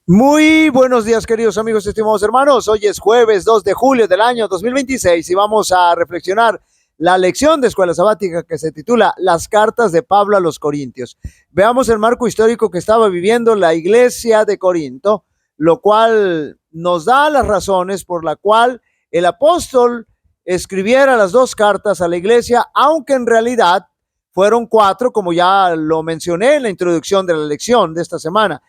Muy buenos días, queridos amigos, estimados hermanos. Hoy es jueves 2 de julio del año 2026 y vamos a reflexionar la lección de escuela sabática que se titula Las cartas de Pablo a los Corintios. Veamos el marco histórico que estaba viviendo la iglesia de Corinto, lo cual nos da las razones por la cual el apóstol escribiera las dos cartas a la iglesia, aunque en realidad fueron cuatro, como ya lo mencioné en la introducción de la lección de esta semana.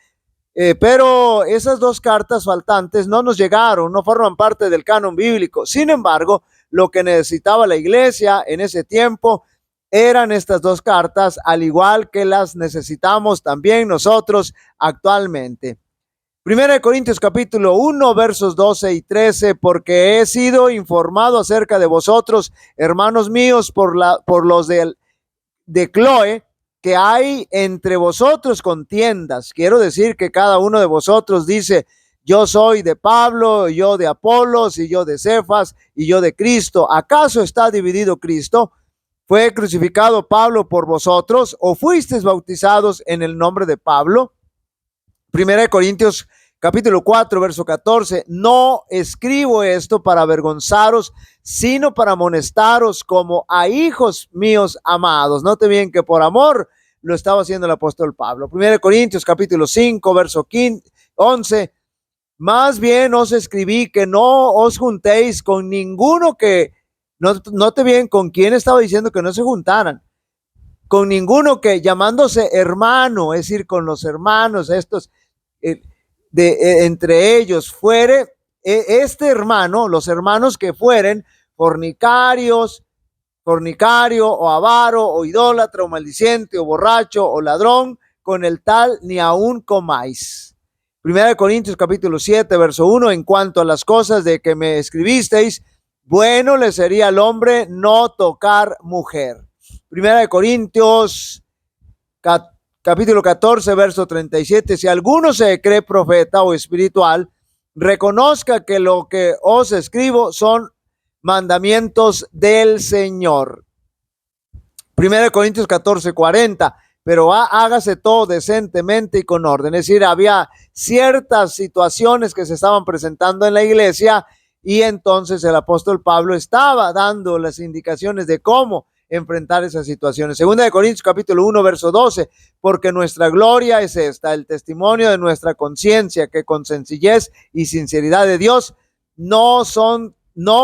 Pero esas dos cartas faltantes no nos llegaron, no forman parte del canon bíblico. Sin embargo, lo que necesitaba la iglesia en ese tiempo eran estas dos cartas, al igual que las necesitamos también nosotros actualmente. Primera de Corintios capítulo 1, versos 12 y 13, porque he sido informado acerca de vosotros, hermanos míos, por los de Cloe, que hay entre vosotros contiendas. Quiero decir que cada uno de vosotros dice: yo soy de Pablo, yo de Apolos, y yo de Cefas, y yo de Cristo. ¿Acaso está dividido Cristo? ¿Fue crucificado Pablo por vosotros? ¿O fuisteis bautizados en el nombre de Pablo? Primera de Corintios capítulo 4, verso 14. No escribo esto para avergonzaros, sino para amonestaros como a hijos míos amados. Note bien que por amor lo estaba haciendo el apóstol Pablo. Primera de Corintios capítulo 5, verso 11. Más bien os escribí que no os juntéis con ninguno que, note bien con quién estaba diciendo que no se juntaran, con ninguno que llamándose hermano, es decir, con los hermanos estos, entre ellos fuere este hermano, los hermanos que fueren fornicario o avaro o idólatra o maldiciente o borracho o ladrón, con el tal ni aún comáis. Primera de Corintios capítulo 7, verso 1. En cuanto a las cosas de que me escribisteis, bueno le sería al hombre no tocar mujer. Primera de Corintios capítulo 14, verso 37. Si alguno se cree profeta o espiritual, reconozca que lo que os escribo son mandamientos del Señor. Primera de Corintios 14, 40. Pero hágase todo decentemente y con orden. Es decir, había ciertas situaciones que se estaban presentando en la iglesia y entonces el apóstol Pablo estaba dando las indicaciones de cómo enfrentar esas situaciones. Segunda de Corintios capítulo 1, verso 12. Porque nuestra gloria es esta, el testimonio de nuestra conciencia, que con sencillez y sinceridad de Dios, no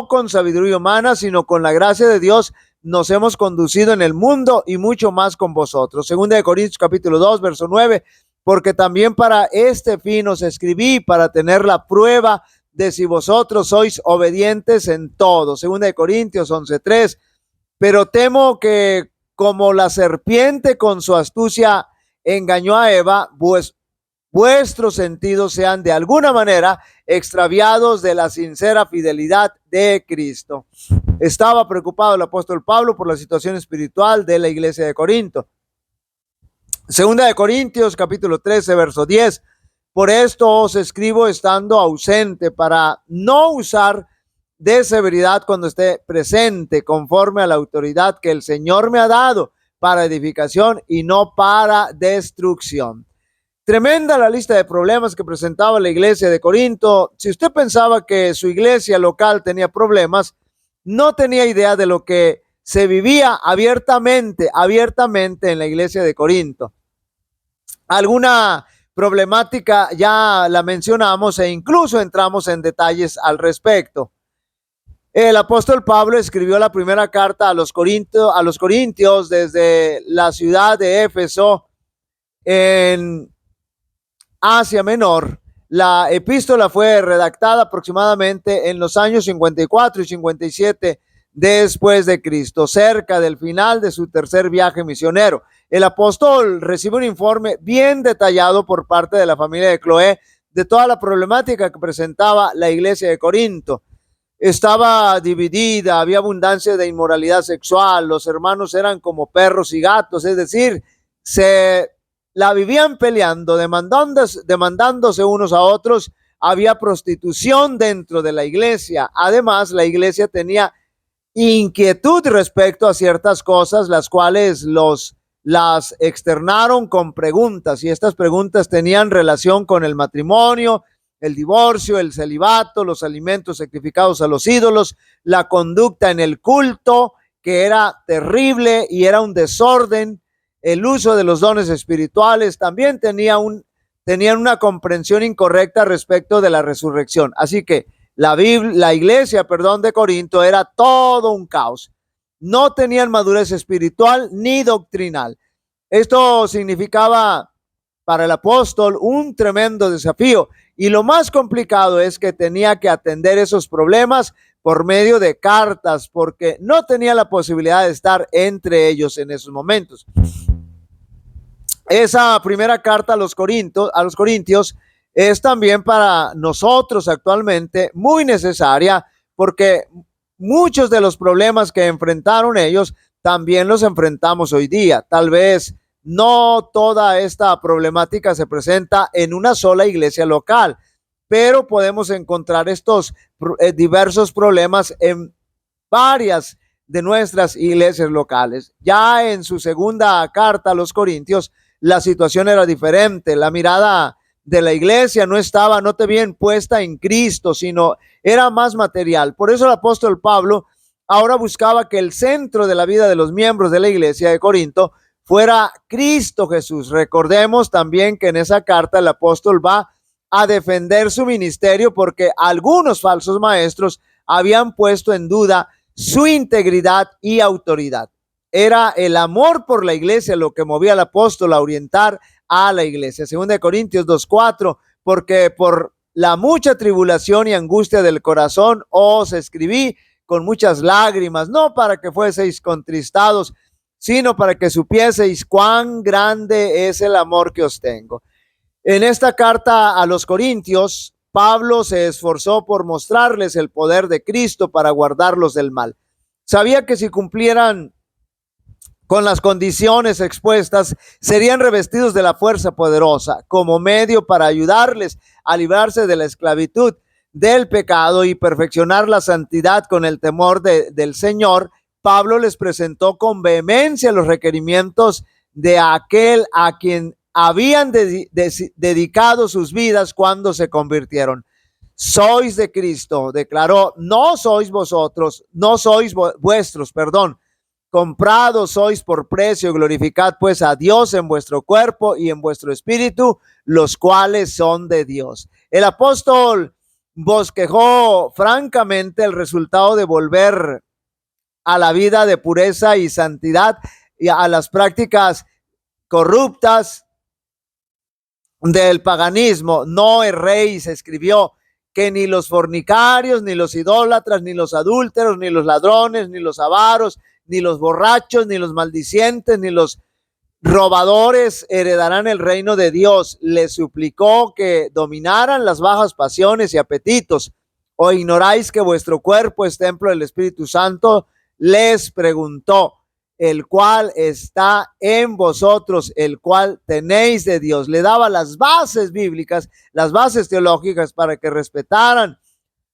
con sabiduría humana, sino con la gracia de Dios, nos hemos conducido en el mundo y mucho más con vosotros. Segunda de Corintios capítulo 2, verso 9. Porque también para este fin os escribí, para tener la prueba de si vosotros sois obedientes en todo. Segunda de Corintios 11, 3. Pero temo que como la serpiente con su astucia engañó a Eva, vuestros sentidos sean de alguna manera extraviados de la sincera fidelidad de Cristo. Estaba preocupado el apóstol Pablo por la situación espiritual de la iglesia de Corinto. Segunda de Corintios capítulo 13, verso 10. Por esto os escribo estando ausente, para no usar de severidad cuando esté presente, conforme a la autoridad que el Señor me ha dado para edificación y no para destrucción. Tremenda la lista de problemas que presentaba la iglesia de Corinto. Si usted pensaba que su iglesia local tenía problemas, no tenía idea de lo que se vivía abiertamente en la iglesia de Corinto. Alguna problemática ya la mencionamos e incluso entramos en detalles al respecto. El apóstol Pablo escribió la primera carta a los corintios desde la ciudad de Éfeso en Asia Menor. La epístola fue redactada aproximadamente en los años 54 y 57 después de Cristo, cerca del final de su tercer viaje misionero. El apóstol recibe un informe bien detallado por parte de la familia de Cloé de toda la problemática que presentaba la iglesia de Corinto. Estaba dividida, había abundancia de inmoralidad sexual, los hermanos eran como perros y gatos, es decir, se la vivían peleando, demandándose unos a otros, había prostitución dentro de la iglesia. Además, la iglesia tenía inquietud respecto a ciertas cosas, las cuales los las externaron con preguntas, y estas preguntas tenían relación con el matrimonio, el divorcio, el celibato, los alimentos sacrificados a los ídolos, la conducta en el culto, que era terrible y era un desorden, el uso de los dones espirituales. También tenían una comprensión incorrecta respecto de la resurrección. Así que la iglesia, de Corinto era todo un caos. No tenían madurez espiritual ni doctrinal. Esto significaba para el apóstol un tremendo desafío, y lo más complicado es que tenía que atender esos problemas por medio de cartas, porque no tenía la posibilidad de estar entre ellos en esos momentos. Esa primera carta a los Corintios es también para nosotros actualmente muy necesaria, porque muchos de los problemas que enfrentaron ellos también los enfrentamos hoy día. Tal vez no toda esta problemática se presenta en una sola iglesia local, pero podemos encontrar estos diversos problemas en varias de nuestras iglesias locales. Ya en su segunda carta a los Corintios, la situación era diferente. La mirada de la iglesia no estaba, note bien, puesta en Cristo, sino era más material. Por eso el apóstol Pablo ahora buscaba que el centro de la vida de los miembros de la iglesia de Corinto fuera Cristo Jesús. Recordemos también que en esa carta el apóstol va a defender su ministerio, porque algunos falsos maestros habían puesto en duda su integridad y autoridad. Era el amor por la iglesia lo que movía al apóstol a orientar a la iglesia. 2 Corintios 2:4, porque por la mucha tribulación y angustia del corazón os escribí con muchas lágrimas, no para que fueseis contristados, sino para que supieseis cuán grande es el amor que os tengo. En esta carta a los Corintios, Pablo se esforzó por mostrarles el poder de Cristo para guardarlos del mal. Sabía que si cumplieran con las condiciones expuestas, serían revestidos de la fuerza poderosa como medio para ayudarles a librarse de la esclavitud del pecado y perfeccionar la santidad con el temor del Señor. Pablo les presentó con vehemencia los requerimientos de aquel a quien habían dedicado sus vidas cuando se convirtieron. Sois de Cristo, declaró, no sois vosotros, no sois vuestros, comprados sois por precio, glorificad pues a Dios en vuestro cuerpo y en vuestro espíritu, los cuales son de Dios. El apóstol bosquejó francamente el resultado de volver a la vida de pureza y santidad y a las prácticas corruptas del paganismo. No erréis, escribió, que ni los fornicarios, ni los idólatras, ni los adúlteros, ni los ladrones, ni los avaros, ni los borrachos, ni los maldicientes, ni los robadores heredarán el reino de Dios. Les suplicó que dominaran las bajas pasiones y apetitos. ¿O ignoráis que vuestro cuerpo es templo del Espíritu Santo? Les preguntó, el cual está en vosotros, el cual tenéis de Dios. Le daba las bases bíblicas, las bases teológicas para que respetaran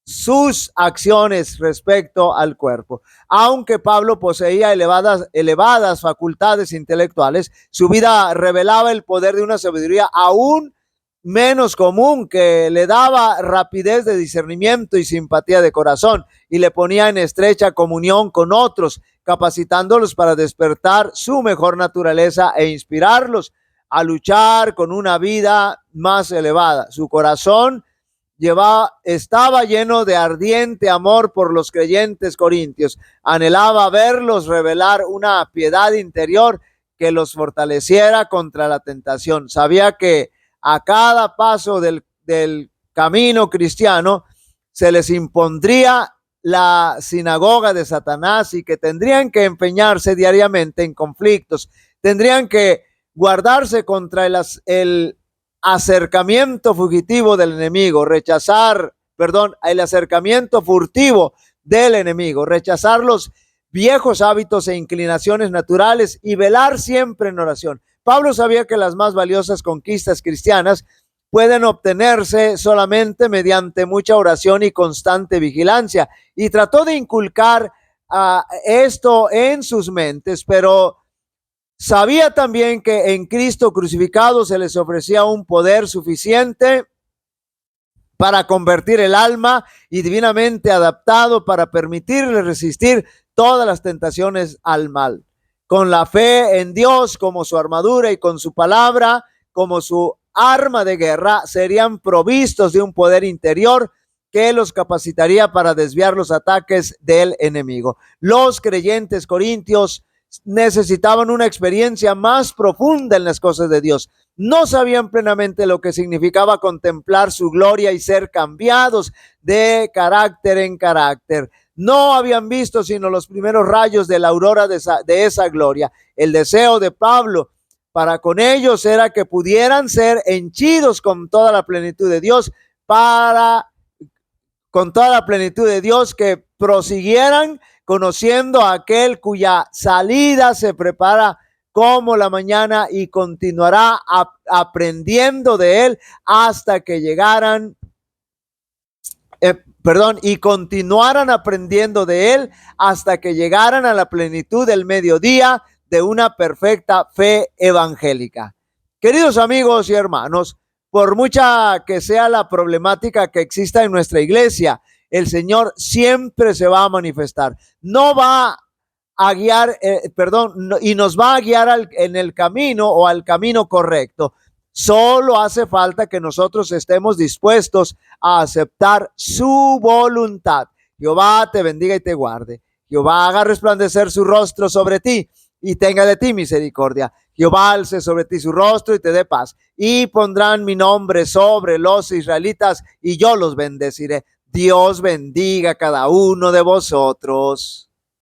sus acciones respecto al cuerpo. Aunque Pablo poseía elevadas facultades intelectuales, su vida revelaba el poder de una sabiduría aún menos común, que le daba rapidez de discernimiento y simpatía de corazón, y le ponía en estrecha comunión con otros, capacitándolos para despertar su mejor naturaleza e inspirarlos a luchar con una vida más elevada. Su corazón estaba lleno de ardiente amor por los creyentes corintios. Anhelaba verlos revelar una piedad interior que los fortaleciera contra la tentación. Sabía que a cada paso del camino cristiano se les impondría la sinagoga de Satanás y que tendrían que empeñarse diariamente en conflictos, tendrían que guardarse contra el acercamiento fugitivo del enemigo, el acercamiento furtivo del enemigo, rechazar los viejos hábitos e inclinaciones naturales y velar siempre en oración. Pablo sabía que las más valiosas conquistas cristianas pueden obtenerse solamente mediante mucha oración y constante vigilancia, y trató de inculcar esto en sus mentes, pero Sabía también que en Cristo crucificado se les ofrecía un poder suficiente para convertir el alma y divinamente adaptado para permitirle resistir todas las tentaciones al mal. Con la fe en Dios como su armadura y con su palabra como su arma de guerra, serían provistos de un poder interior que los capacitaría para desviar los ataques del enemigo. Los creyentes corintios necesitaban una experiencia más profunda en las cosas de Dios. No sabían plenamente lo que significaba contemplar su gloria y ser cambiados de carácter en carácter. No habían visto sino los primeros rayos de la aurora de esa gloria. El deseo de Pablo para con ellos era que pudieran ser henchidos con toda la plenitud de Dios, que prosiguieran conociendo a aquel cuya salida se prepara como la mañana y continuará aprendiendo de él hasta que llegaran, y continuaran aprendiendo de él hasta que llegaran a la plenitud del mediodía de una perfecta fe evangélica. Queridos amigos y hermanos, por mucha que sea la problemática que exista en nuestra iglesia, el Señor siempre se va a manifestar. No va a guiar, y nos va a guiar en el camino o al camino correcto. Solo hace falta que nosotros estemos dispuestos a aceptar su voluntad. Jehová te bendiga y te guarde. Jehová haga resplandecer su rostro sobre ti y tenga de ti misericordia. Jehová alce sobre ti su rostro y te dé paz. Y pondrán mi nombre sobre los israelitas y yo los bendeciré. Dios bendiga a cada uno de vosotros.